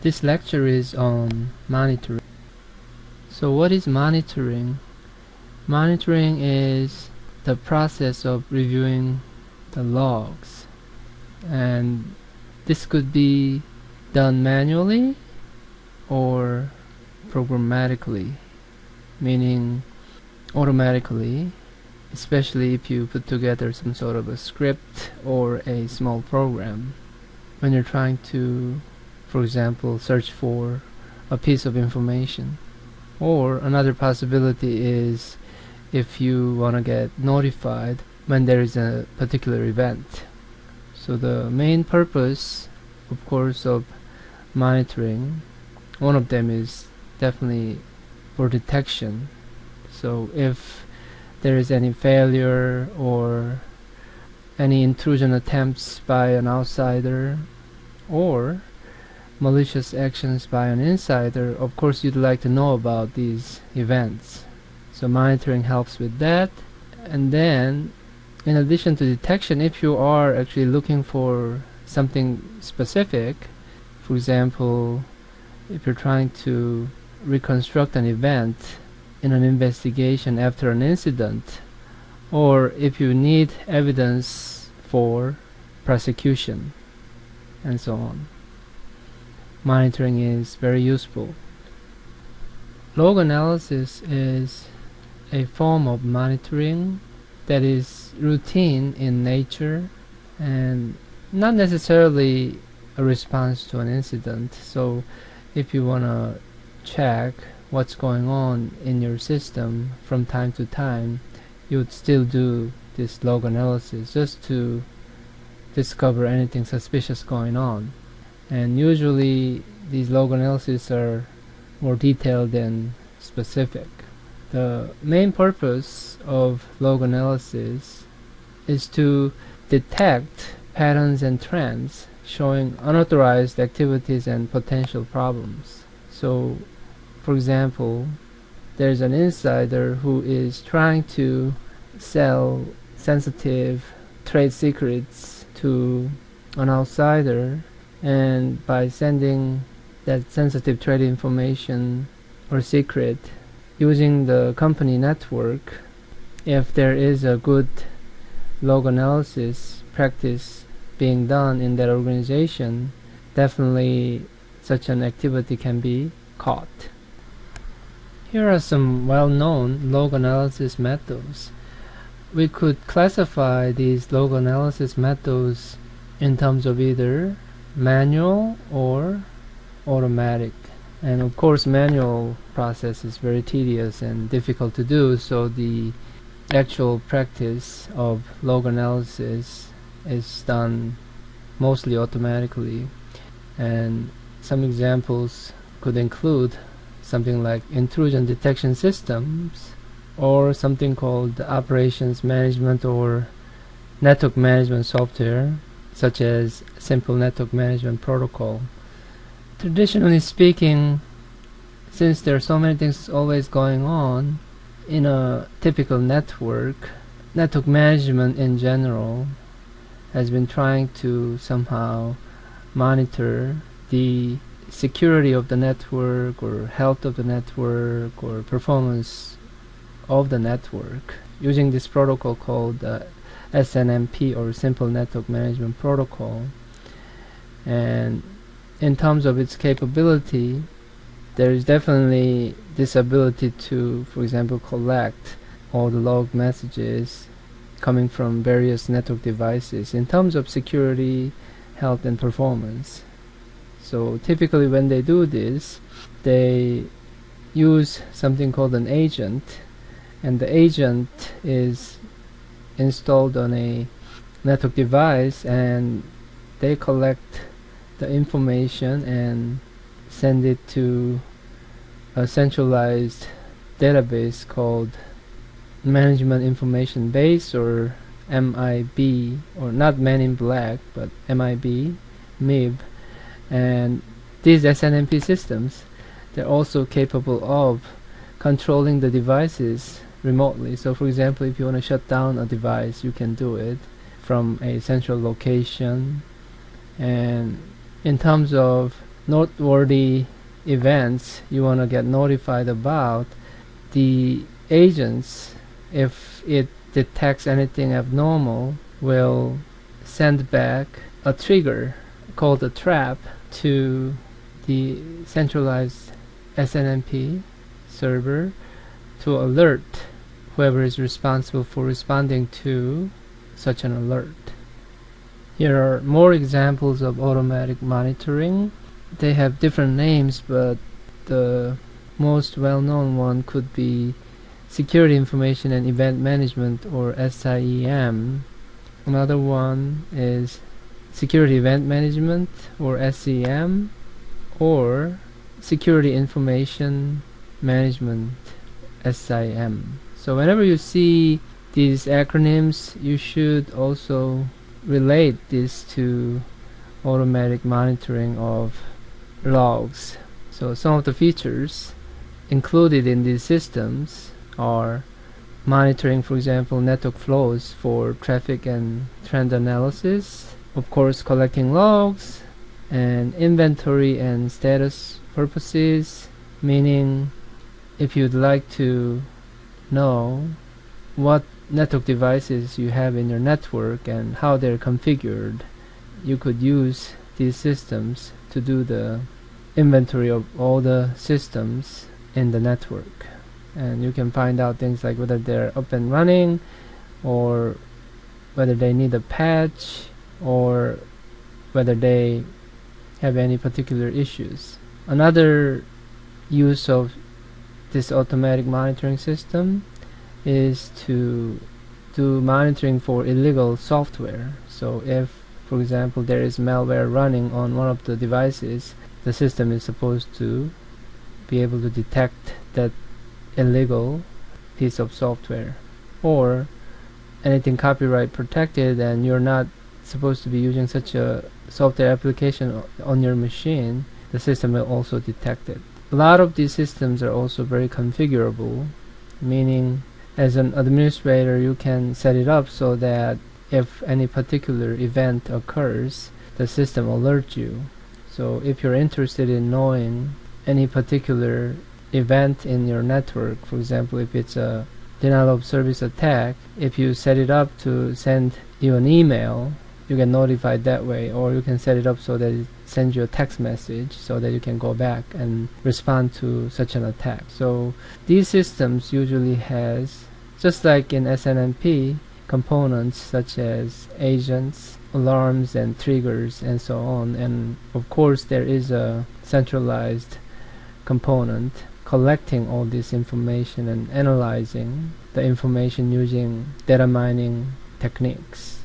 This lecture is on monitoring. So what is monitoring? Monitoring is the process of reviewing the logs, and this could be done manually or programmatically, meaning automatically, especially if you put together some sort of a script or a small program when you're trying to, for example, search for a piece of information. Or another possibility is if you want to get notified when there is a particular event. So the main purpose, of course, of monitoring, one of them is definitely for detection. So if there is any failure or any intrusion attempts by an outsider or malicious actions by an insider, of course you'd like to know about these events. So monitoring helps with that. And then in addition to detection, if you are actually looking for something specific, for example, if you're trying to reconstruct an event in an investigation after an incident, or if you need evidence for prosecution, and so on, monitoring is very useful. Log analysis is a form of monitoring that is routine in nature and not necessarily a response to an incident. So if you want to check what's going on in your system from time to time, you would still do this log analysis just to discover anything suspicious going on. And usually these log analyses are more detailed than specific. The main purpose of log analysis is to detect patterns and trends showing unauthorized activities and potential problems. So, for example, there's an insider who is trying to sell sensitive trade secrets to an outsider, and by sending that sensitive trade information or secret using the company network, if there is a good log analysis practice being done in that organization, definitely such an activity can be caught. Here are some well-known log analysis methods. We could classify these log analysis methods in terms of either manual or automatic. And of course manual process is very tedious and difficult to do, so the actual practice of log analysis is done mostly automatically. And some examples could include something like intrusion detection systems, or something called operations management or network management software, such as simple network management protocol. Traditionally speaking, since there are so many things always going on in a typical network management in general has been trying to somehow monitor the security of the network or health of the network or performance of the network using this protocol called SNMP, or simple network management protocol. And in terms of its capability, there is definitely this ability to, for example, collect all the log messages coming from various network devices in terms of security, health, and performance. So typically when they do this, they use something called an agent, and the agent is installed on a network device, and they collect the information and send it to a centralized database called Management Information Base, or MIB, or not Men in Black, but MIB, and these SNMP systems, they're also capable of controlling the devices remotely. So for example, if you want to shut down a device, you can do it from a central location. And in terms of noteworthy events you want to get notified about, the agents, if it detects anything abnormal, will send back a trigger called a trap to the centralized SNMP server to alert whoever is responsible for responding to such an alert. Here are more examples of automatic monitoring. They have different names, but the most well-known one could be Security Information and Event Management, or SIEM. Another one is Security Event Management, or SEM, or Security Information Management, SIM. So whenever you see these acronyms, you should also relate this to automatic monitoring of logs. So some of the features included in these systems are monitoring, for example, network flows for traffic and trend analysis, of course collecting logs, and inventory and status purposes, meaning if you'd like to know what network devices you have in your network and how they're configured, you could use these systems to do the inventory of all the systems in the network. And you can find out things like whether they're up and running, or whether they need a patch, or whether they have any particular issues. Another use of this automatic monitoring system is to do monitoring for illegal software. So if, for example, there is malware running on one of the devices, the system is supposed to be able to detect that illegal piece of software. Or anything copyright protected and you're not supposed to be using such a software application on your machine, the system will also detect it. A lot of these systems are also very configurable, meaning as an administrator you can set it up so that if any particular event occurs, the system alerts you. So if you're interested in knowing any particular event in your network, for example if it's a denial of service attack, if you set it up to send you an email, you get notified that way, or you can set it up so that it sends you a text message so that you can go back and respond to such an attack. So these systems usually has, just like in SNMP, components such as agents, alarms and triggers and so on, and of course there is a centralized component collecting all this information and analyzing the information using data mining techniques.